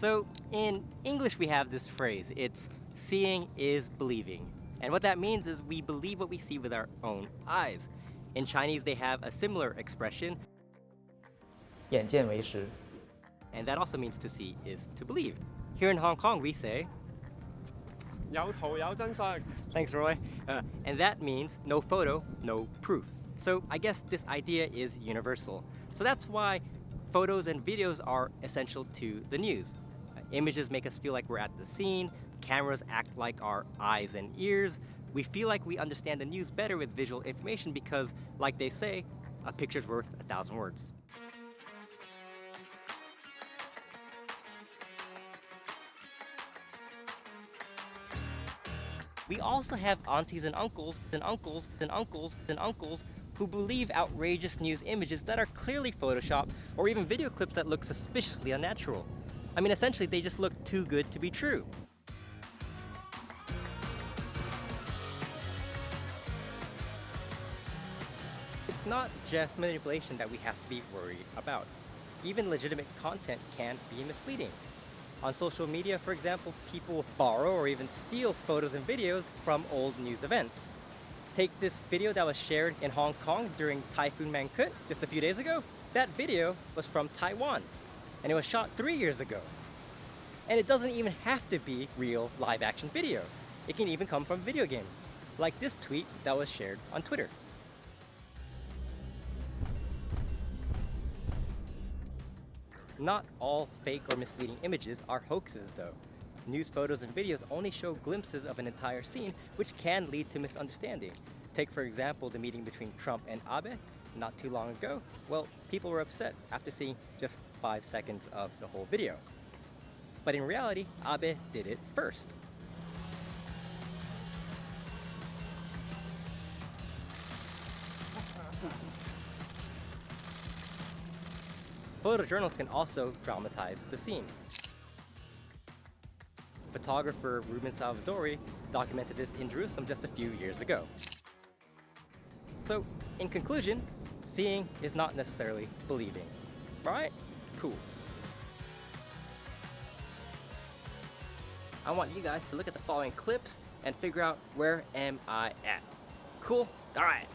So in English we have this phrase, it's seeing is believing. And what that means is we believe what we see with our own eyes. In Chinese they have a similar expression. 眼见为实. And that also means to see is to believe. Here in Hong Kong we say 有圖有真相. Thanks, Roy. And that means no photo, no proof. So I guess this idea is universal. So that's why photos and videos are essential to the news. Images make us feel like we're at the scene. Cameras act like our eyes and ears. We feel like we understand the news better with visual information because, like they say, a picture's worth 1,000 words. We also have aunties and uncles who believe outrageous news images that are clearly photoshopped or even video clips that look suspiciously unnatural. I mean, essentially, they just look too good to be true. It's not just manipulation that we have to be worried about. Even legitimate content can be misleading. On social media, for example, people borrow or even steal photos and videos from old news events. Take this video that was shared in Hong Kong during Typhoon Mangkhut just a few days ago. That video was from Taiwan, and it was shot 3 years ago. And it doesn't even have to be real live-action video. It can even come from a video game, like this tweet that was shared on Twitter. Not all fake or misleading images are hoaxes, though. News photos and videos only show glimpses of an entire scene, which can lead to misunderstanding. Take, for example, the meeting between Trump and Abe not too long ago. Well, people were upset after seeing just 5 seconds of the whole video. But in reality, Abe did it first. Photojournalists can also dramatize the scene. Photographer Ruben Salvadori documented this in Jerusalem just a few years ago. So, in conclusion, seeing is not necessarily believing. Right? Cool. I want you guys to look at the following clips and figure out where am I at. Cool? Alright.